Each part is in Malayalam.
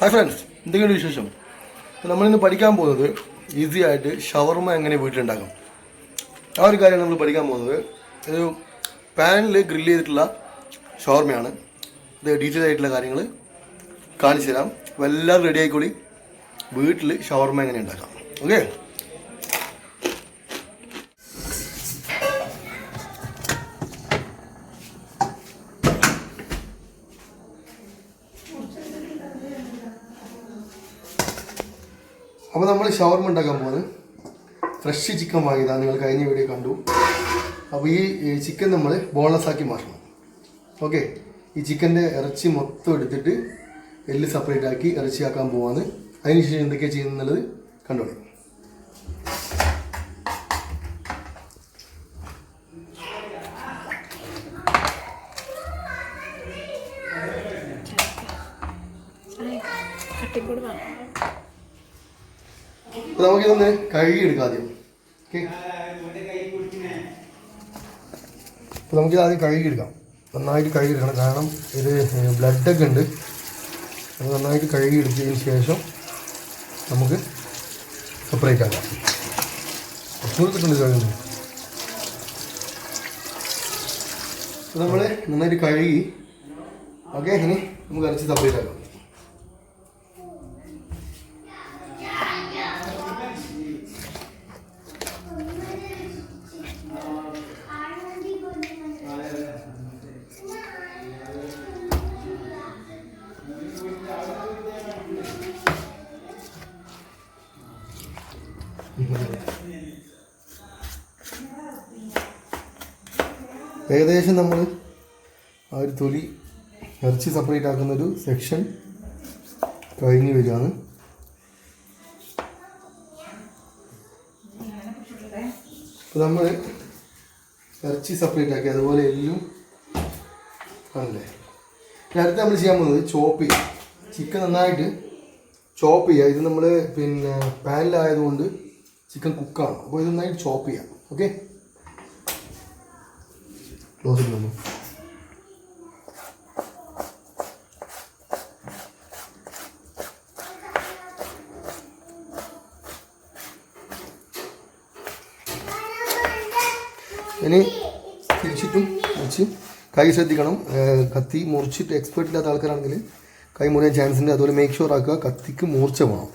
ഹായ് ഫ്രണ്ട്സ്, എന്തെങ്കിലും വിശേഷം? നമ്മളിന്ന് പഠിക്കാൻ പോകുന്നത് ഈസി ആയിട്ട് ഷവർമ എങ്ങനെ വീട്ടിലുണ്ടാക്കാം. ആ ഒരു കാര്യം നമ്മൾ പഠിക്കാൻ പോകുന്നത്. ഒരു പാനിൽ ഗ്രില്ല് ചെയ്തിട്ടുള്ള ഷവർമയാണ്. ഇത് ഡീറ്റെയിൽ ആയിട്ടുള്ള കാര്യങ്ങൾ കാണിച്ചു തരാം. അപ്പോൾ എല്ലാവരും റെഡി ആയിക്കോളി. വീട്ടിൽ ഷവർമ എങ്ങനെ ഉണ്ടാക്കാം. ഓക്കെ, അപ്പോൾ നമ്മൾ ഷവർമ ഉണ്ടാക്കാൻ പോകുന്നത് ഫ്രഷ് ചിക്കൻ വാങ്ങിയതാണ്. നിങ്ങൾ കഴിഞ്ഞ വീഡിയോ കണ്ടു. അപ്പോൾ ഈ ചിക്കൻ നമ്മൾ ബോൺലെസ് ആക്കി മാറ്റണം. ഓക്കെ, ഈ ചിക്കൻ്റെ ഇറച്ചി മൊത്തം എടുത്തിട്ട് എല്ല് സെപ്പറേറ്റ് ആക്കി ഇറച്ചിയാക്കാൻ പോവാണ്. അതിനുശേഷം എന്തൊക്കെയാണ് ചെയ്യുന്നത് കണ്ടോളി. അപ്പോൾ നമുക്കിതൊന്ന് കഴുകിയെടുക്കാം ആദ്യം. ഓക്കെ, അപ്പോൾ നമുക്കിത് ആദ്യം കഴുകിയെടുക്കാം. നന്നായിട്ട് കഴുകിയെടുക്കണം, കാരണം ഇത് ബ്ലഡൊക്കെ ഉണ്ട്. അത് നന്നായിട്ട് കഴുകിയെടുത്തതിന് ശേഷം നമുക്ക് സെപ്പറേറ്റ് ആക്കാം. കൊടുത്തിട്ടുണ്ട് കഴുകുന്നത്. അപ്പോൾ നമ്മൾ നന്നായിട്ട് കഴുകി. ഓക്കെ, ഇനി നമുക്ക് അരച്ച് സെപ്പറേറ്റ് ആക്കാം. ഏകദേശം നമ്മൾ ആ ഒരു തൊലി ഇറച്ചി സെപ്പറേറ്റ് ആക്കുന്നൊരു സെക്ഷൻ കഴിഞ്ഞ് വരികയാണ്. അപ്പോൾ നമ്മൾ ഇറച്ചി സെപ്പറേറ്റ് ആക്കി, അതുപോലെ എല്ലും ആണല്ലേ. അടുത്ത് നമ്മൾ ചെയ്യാൻ പോകുന്നത് ചോപ്പ് ചെയ്യുക. ചിക്കൻ നന്നായിട്ട് ചോപ്പ് ചെയ്യുക. ഇത് നമ്മൾ പാനിലായതുകൊണ്ട് ചിക്കൻ കുക്കാണ്. അപ്പോൾ ഇത് നന്നായിട്ട് ചോപ്പ് ചെയ്യാം. ഓക്കെ, ക്ലോസ് ചെയ്യുന്നു. ഇനി തിരിച്ചിട്ടും മുറിച്ച് കൈ ശ്രദ്ധിക്കണം. കത്തി മുറിച്ചിട്ട് എക്സ്പേർട്ട് ഇല്ലാത്ത ആൾക്കാരാണെങ്കിൽ കൈ മുറിയാൻ ചാൻസ് ഉണ്ട്. അതുപോലെ മേക്ക് ഷുവർ ആക്കുക കത്തിക്ക് മൂർച്ച വേണം.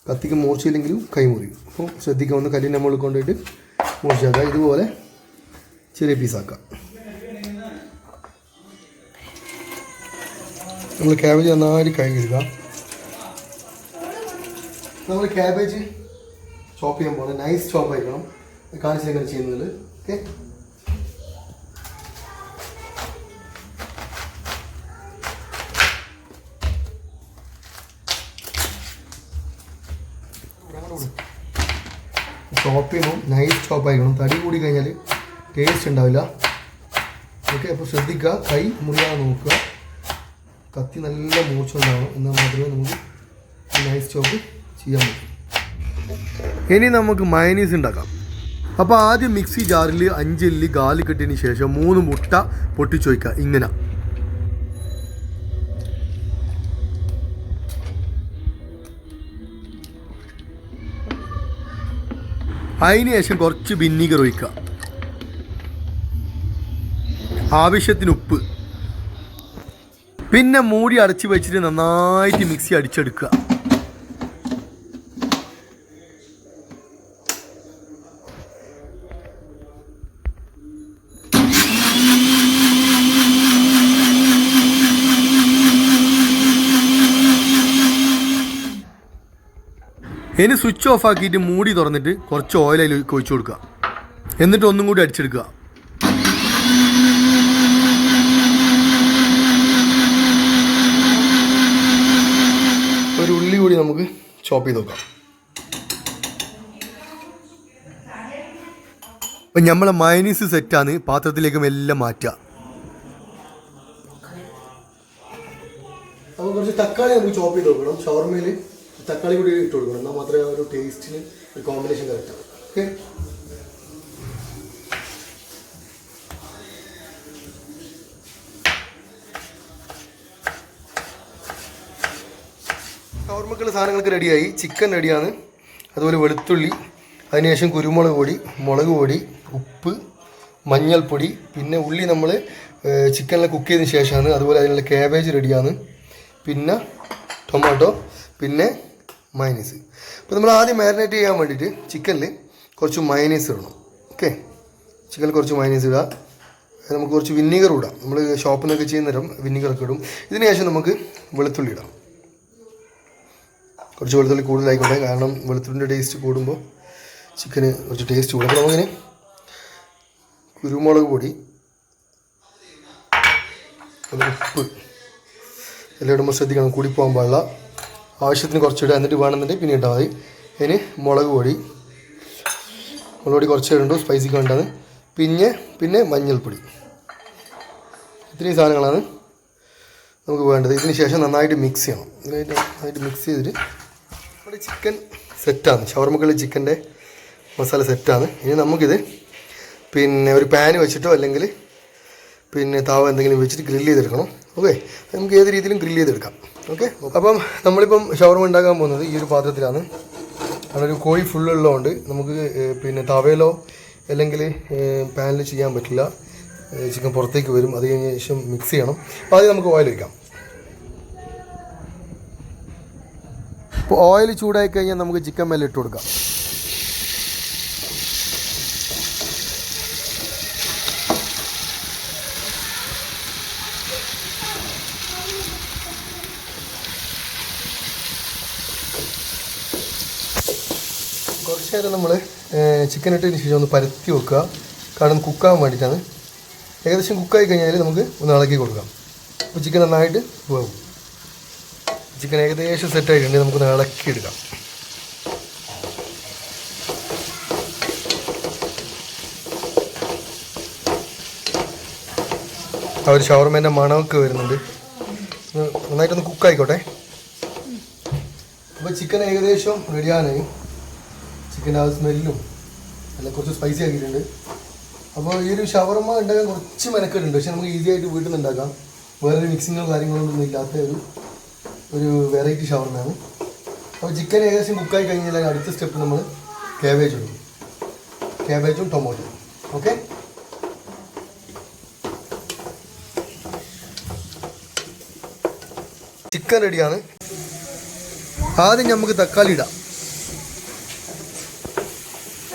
കത്തിക്ക് മൂർച്ചയില്ലെങ്കിലും കൈ മുറിയും. അപ്പോൾ ശ്രദ്ധിക്കുക. ഒന്ന് കല്ലിൻ്റെ മുകളിൽ കൊണ്ടുപോയിട്ട് മൂർച്ചയാക്കുക. ഇതുപോലെ ചെറിയ പീസാക്കുക. നമ്മൾ ക്യാബേജ് നന്നായി കഴുകിയെടുക്കുക. നമ്മൾ ക്യാബേജ് ചോപ്പ് ചെയ്യാൻ പോകുന്നത് നൈസ് ചോപ്പ് ആയിരിക്കണം. കാണിച്ചെങ്ങനെ ചെയ്യുന്നത്. ഓക്കെ, ചോപ്പ് ചെയ്യണം. നൈസ് ചോപ്പ് ആയിരിക്കണം. തടി കൂടി കഴിഞ്ഞാൽ ടേസ്റ്റ് ഉണ്ടാവില്ല. ഓക്കെ, അപ്പോൾ ശ്രദ്ധിക്കുക. കൈ മുറിയാതെ നോക്കുക. കത്തി നല്ല മൂർച്ച ഉണ്ടാവണം. എന്നാൽ മാത്രമേ നമുക്ക് നൈസ് ചോപ്പ് ചെയ്യാൻ പറ്റൂ. ഇനി നമുക്ക് മയനീസ് ഉണ്ടാക്കാം. അപ്പോൾ ആദ്യം മിക്സി ജാറിൽ 5 അല്ലി ഗാർലിക് ഇട്ടതിന് ശേഷം 3 മുട്ട പൊട്ടിച്ച് വയ്ക്കുക. ഇങ്ങനെ അതിന് ശേഷം കുറച്ച് വിനീഗർ ഒഴിക്കുക. ആവശ്യത്തിന് ഉപ്പ്. പിന്നെ മൂടി അടച്ച് വെച്ചിട്ട് നന്നായിട്ട് മിക്സി അടിച്ചെടുക്കുക. ഇനി സ്വിച്ച് ഓഫ് ആക്കിയിട്ട് മൂടി തുറന്നിട്ട് കുറച്ച് ഓയിൽ അതിൽ ഒഴിച്ചു കൊടുക്കുക. എന്നിട്ട് ഒന്നും കൂടി അടിച്ചെടുക്കുക. ഒരു ഉള്ളി കൂടി നമുക്ക് ചോപ്പ് ചെയ്ത് നോക്കാം. അപ്പം നമ്മളെ മയനീസ് സെറ്റാണ്. പാത്രത്തിലേക്ക് എല്ലാം മാറ്റുക. അപ്പോൾ കുറച്ച് തക്കാളി നമുക്ക് ചോപ്പ് ചെയ്ത് നോക്കണം. ഷവർമയിൽ തക്കാളി കൂടി ഇട്ട് കൊടുക്കണം. എന്നാൽ മാത്രമേ ആ ഒരു ടേസ്റ്റിന് ഒരു കോമ്പിനേഷൻ കറക്റ്റാണ്. ഓക്കെ, ഷവർമ്മക്കുള്ള സാധനങ്ങൾക്ക് റെഡിയായി. ചിക്കൻ റെഡിയാണ്, അതുപോലെ വെളുത്തുള്ളി, അതിനുശേഷം കുരുമുളക് പൊടി, മുളക് പൊടി, ഉപ്പ്, മഞ്ഞൾപ്പൊടി, പിന്നെ ഉള്ളി നമ്മൾ ചിക്കനിൽ കുക്ക് ചെയ്തതിന് ശേഷമാണ്. അതുപോലെ അതിനുള്ള കാബേജ് റെഡിയാണ്, പിന്നെ ടൊമാറ്റോ, പിന്നെ മയനീസ്. അപ്പോൾ നമ്മൾ ആദ്യം മാരിനേറ്റ് ചെയ്യാൻ വേണ്ടിയിട്ട് ചിക്കനിൽ കുറച്ച് മയനീസ് ഇടണം. ഓക്കെ, ചിക്കനിൽ കുറച്ച് മയനീസ് ഇടുക. നമുക്ക് കുറച്ച് വിനീഗർ ഇടാം. നമ്മൾ ഷോപ്പിൽ നിന്നൊക്കെ ചെയ്യുന്ന നേരം വിനീഗറൊക്കെ ഇടും. ഇതിന് ശേഷം നമുക്ക് വെളുത്തുള്ളി ഇടാം. കുറച്ച് വെളുത്തുള്ളി കൂടുതലായിക്കോട്ടെ, കാരണം വെളുത്തുള്ളിൻ്റെ ടേസ്റ്റ് കൂടുമ്പോൾ ചിക്കന് കുറച്ച് ടേസ്റ്റ് കൂടും. അപ്പോൾ നമുക്കിന് കുരുമുളക് പൊടി, ഉപ്പ് എല്ലാം ഇടുമ്പോൾ ശ്രദ്ധിക്കണം, കൂടി പോകാൻ പാടില്ല. ആവശ്യത്തിന് കുറച്ചിടുക, എന്നിട്ട് വേണമെന്നുണ്ടെങ്കിൽ പിന്നെ ഇട്ടാൽ മതി. അതിന് മുളക് പൊടി കുറച്ച് ഇടുന്നുണ്ട്, സ്പൈസിക്ക് വേണ്ടത്. പിന്നെ മഞ്ഞൾപ്പൊടി. ഇത്രയും സാധനങ്ങളാണ് നമുക്ക് വേണ്ടത്. ഇതിന് ശേഷം നന്നായിട്ട് മിക്സ് ചെയ്യണം. നന്നായിട്ട് മിക്സ് ചെയ്തിട്ട് നമ്മുടെ ചിക്കൻ സെറ്റാണ്. ഷവർമ്മക്കുള്ള ചിക്കൻ്റെ മസാല സെറ്റാണ്. ഇനി നമുക്കിത് പിന്നെ ഒരു പാന് വെച്ചിട്ടോ അല്ലെങ്കിൽ പിന്നെ താവ എന്തെങ്കിലും വെച്ചിട്ട് ഗ്രില്ല് ചെയ്തെടുക്കണം. ഓക്കെ, നമുക്ക് ഏത് രീതിയിലും ഗ്രില്ല് ചെയ്തെടുക്കാം. ഓക്കെ, അപ്പം നമ്മളിപ്പം ഷവർമ്മ ഉണ്ടാക്കാൻ പോകുന്നത് ഈ ഒരു പാത്രത്തിലാണ്. അതൊരു കോഴി ഫുള്ളുള്ളതുകൊണ്ട് നമുക്ക് പിന്നെ തവയിലോ അല്ലെങ്കിൽ പാനിൽ ചെയ്യാൻ പറ്റില്ല. ചിക്കൻ പുറത്തേക്ക് വരും. അത് കഴിഞ്ഞ ശേഷം മിക്സ് ചെയ്യണം. അപ്പോൾ ആദ്യം നമുക്ക് ഓയിൽ വയ്ക്കാം. ഇപ്പോൾ ഓയിൽ ചൂടായി കഴിഞ്ഞാൽ നമുക്ക് ചിക്കൻ മേലെ ഇട്ട് കൊടുക്കാം. കുറച്ച് നേരം നമ്മൾ ചിക്കൻ ഇട്ടതിന് ശേഷം ഒന്ന് പരത്തി വെക്കുക, കാരണം കുക്കാകാൻ വേണ്ടിയിട്ടാണ്. ഏകദേശം കുക്കായി കഴിഞ്ഞാൽ നമുക്ക് ഒന്ന് ഇളക്കി കൊടുക്കാം. അപ്പോൾ ചിക്കൻ നന്നായിട്ട് വേവും. ചിക്കൻ ഏകദേശം സെറ്റായിട്ടുണ്ടെങ്കിൽ നമുക്കൊന്ന് ഇളക്കിയെടുക്കാം. ആ ഒരു ഷവർമേൻ്റെ മണമൊക്കെ വരുന്നുണ്ട്. നന്നായിട്ടൊന്ന് കുക്കായിക്കോട്ടെ. അപ്പോൾ ചിക്കൻ ഏകദേശം റെഡിയാണ്. ചിക്കൻ്റെ ആ സ്മെല്ലും അല്ല കുറച്ച് സ്പൈസി ആക്കിയിട്ടുണ്ട്. അപ്പോൾ ഈ ഒരു ഷവർമ ഉണ്ടാക്കാൻ കുറച്ച് മെനക്കെട്ടുണ്ട്, പക്ഷെ നമുക്ക് ഈസി ആയിട്ട് വീട്ടിൽ നിന്ന് ഉണ്ടാക്കാം. വേറൊരു മിക്സിങ്ങോ കാര്യങ്ങളൊന്നും ഇല്ലാത്ത ഒരു വെറൈറ്റി ഷവർമയാണ്. അപ്പോൾ ചിക്കൻ ഏകദേശം കുക്കായി കഴിഞ്ഞാൽ അടുത്ത സ്റ്റെപ്പ് നമ്മൾ കാബേജ് ഇടും. കാബേജും ടൊമാറ്റോ. ഓക്കെ, ചിക്കൻ റെഡിയാണ്. ആദ്യം നമുക്ക് തക്കാളി ഇടാം.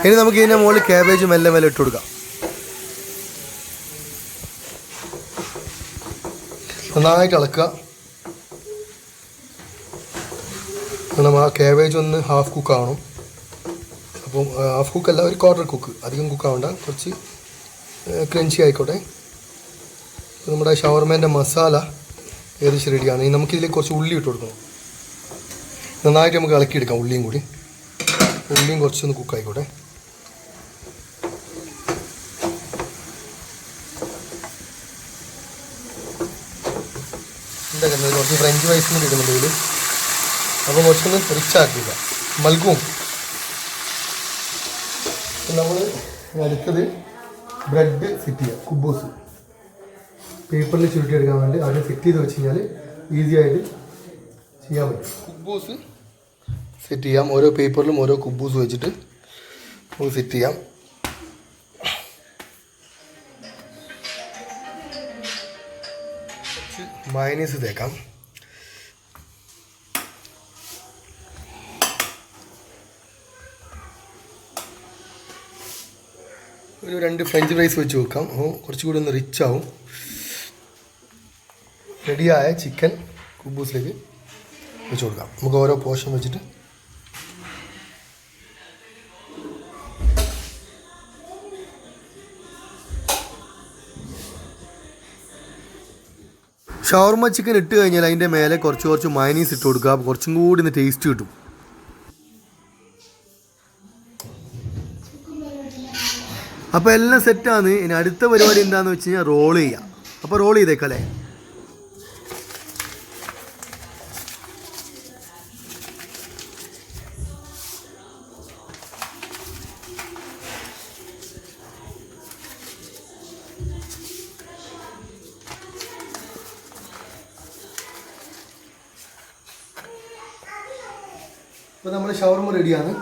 ഇനി നമുക്ക് ഇതിൻ്റെ മുകളിൽ കാബേജ് മെല്ലെ മെല്ലെ ഇട്ട് കൊടുക്കാം. നന്നായിട്ട് ഇളക്കുക. നമ്മൾ ആ കാബേജ് ഒന്ന് ഹാഫ് കുക്ക് ആവണം. അപ്പം ഹാഫ് കുക്കല്ല, ഒരു ക്വാർട്ടർ കുക്ക്. അധികം കുക്കാവണ്ട, കുറച്ച് ക്രഞ്ചി ആയിക്കോട്ടെ. നമ്മുടെ ഷവർമേൻ്റെ മസാല ഏകദേശം റെഡിയാണ്. ഇനി നമുക്കിതിൽ കുറച്ച് ഉള്ളി ഇട്ട് കൊടുക്കണം. നന്നായിട്ട് നമുക്ക് ഇളക്കിയെടുക്കാം. ഉള്ളിയും കുറച്ചൊന്ന് കുക്കായിക്കോട്ടെ. ഉണ്ടാക്കുന്നത് കുറച്ച് ഫ്രഞ്ച് ഫ്രൈസും കൂടി ഇടുന്നുണ്ട് ഇതിൽ. അപ്പോൾ കുറച്ചൊന്ന് റിച്ചാക്കില്ല, മൽഗും. നമ്മൾ അടുത്തത് ബ്രെഡ് സെറ്റ് ചെയ്യുക. കുബൂസ് പേപ്പറിൽ ചുരുട്ടിയെടുക്കാൻ വേണ്ടി ആദ്യം സെറ്റ് ചെയ്ത് വെച്ച് കഴിഞ്ഞാൽ ഈസി ആയിട്ട് ചെയ്യാൻ പറ്റും. കുബൂസ് സെറ്റ് ചെയ്യാം. ഓരോ പേപ്പറിലും ഓരോ കുബൂസ് വെച്ചിട്ട് നമുക്ക് സെറ്റ് ചെയ്യാം. മയനീസ് തേക്കാം. ഒരു 2 ഫ്രഞ്ച് ഫ്രൈസ് വെച്ച് വെക്കാം. അപ്പോൾ കുറച്ചുകൂടി ഒന്ന് റിച്ച് ആവും. റെഡിയായ ചിക്കൻ കുബൂസിലേക്ക് വെച്ച് കൊടുക്കാം. നമുക്ക് ഓരോ പോർഷൻ വെച്ചിട്ട് ഷവർമ ചിക്കൻ ഇട്ട് കഴിഞ്ഞാൽ അതിൻ്റെ മേലെ കുറച്ച് മയനീസ് ഇട്ട് കൊടുക്കുക. അപ്പോൾ കുറച്ചും കൂടി ഒന്ന് ടേസ്റ്റ് കിട്ടും. അപ്പോൾ എല്ലാം സെറ്റാണ്. ഇനി അടുത്ത പരിപാടി എന്താണെന്ന് വെച്ച് കഴിഞ്ഞാൽ റോൾ ചെയ്യുക. അപ്പോൾ റോൾ ചെയ്തേക്കല്ലേ. അപ്പോൾ നമ്മുടെ ഷവർമ റെഡിയാണ്.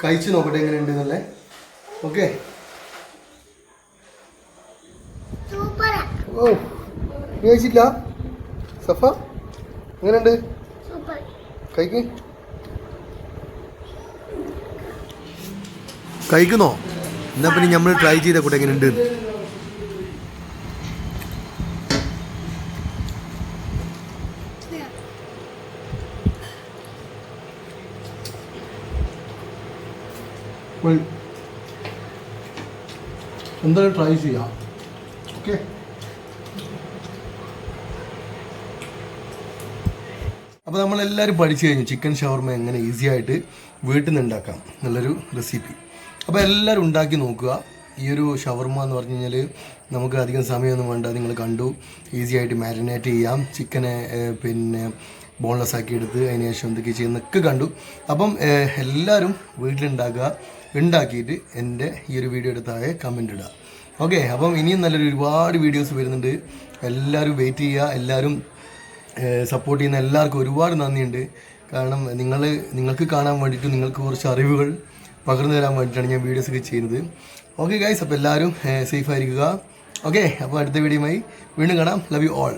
കഴിച്ച് നോക്കട്ടെ എങ്ങനെയുണ്ട് എന്നല്ലേ. ഓക്കെ. ഓ കഴിച്ചില്ല സഫ, എങ്ങനെയുണ്ട്? കഴിക്കുന്നോ? എന്നാ പിന്നെ നമ്മൾ ട്രൈ ചെയ്ത കൂടെ എങ്ങനെയുണ്ട്. എന്തായാലും ട്രൈ ചെയ്യാം. ഓക്കെ. അപ്പോൾ നമ്മളെല്ലാവരും പഠിച്ചു കഴിഞ്ഞു ചിക്കൻ ഷവർമ എങ്ങനെ ഈസി ആയിട്ട് വീട്ടിൽ നിന്ന് ഉണ്ടാക്കാം എന്നുള്ളൊരു റെസിപ്പി. അപ്പോൾ എല്ലാവരും ഉണ്ടാക്കി നോക്കുക. ഈ ഒരു ഷവർമ എന്ന് പറഞ്ഞു കഴിഞ്ഞാൽ നമുക്ക് അധികം സമയമൊന്നും വേണ്ട. നിങ്ങൾ കണ്ടു, ഈസി ആയിട്ട് മാരിനേറ്റ് ചെയ്യാം. ചിക്കനെ പിന്നെ ബോൺലെസ് ആക്കി എടുത്ത് അതിന് ശേഷം എന്തൊക്കെ ചെയ്യുന്നൊക്കെ കണ്ടു. അപ്പം എല്ലാവരും വീട്ടിലുണ്ടാക്കുക. ഉണ്ടാക്കിയിട്ട് എൻ്റെ ഈ ഒരു വീഡിയോയുടെ താഴെ കമൻ്റ് ഇടുക. ഓക്കെ. അപ്പം ഇനിയും നല്ലൊരു ഒരുപാട് വീഡിയോസ് വരുന്നുണ്ട്. എല്ലാവരും വെയിറ്റ് ചെയ്യുക. എല്ലാവരും സപ്പോർട്ട് ചെയ്യുന്ന എല്ലാവർക്കും ഒരുപാട് നന്ദിയുണ്ട്. കാരണം നിങ്ങൾക്ക് കാണാൻ വേണ്ടിയിട്ട്, നിങ്ങൾക്ക് കുറച്ച് അറിവുകൾ പകർന്നു തരാൻ വേണ്ടിയിട്ടാണ് ഞാൻ വീഡിയോസൊക്കെ ചെയ്യുന്നത്. ഓക്കെ ഗൈസ്, അപ്പോൾ എല്ലാവരും സേഫ് ആയിരിക്കുക. ഓക്കെ. അപ്പോൾ അടുത്ത വീഡിയോയുമായി വീണ്ടും കാണാം. Love you all.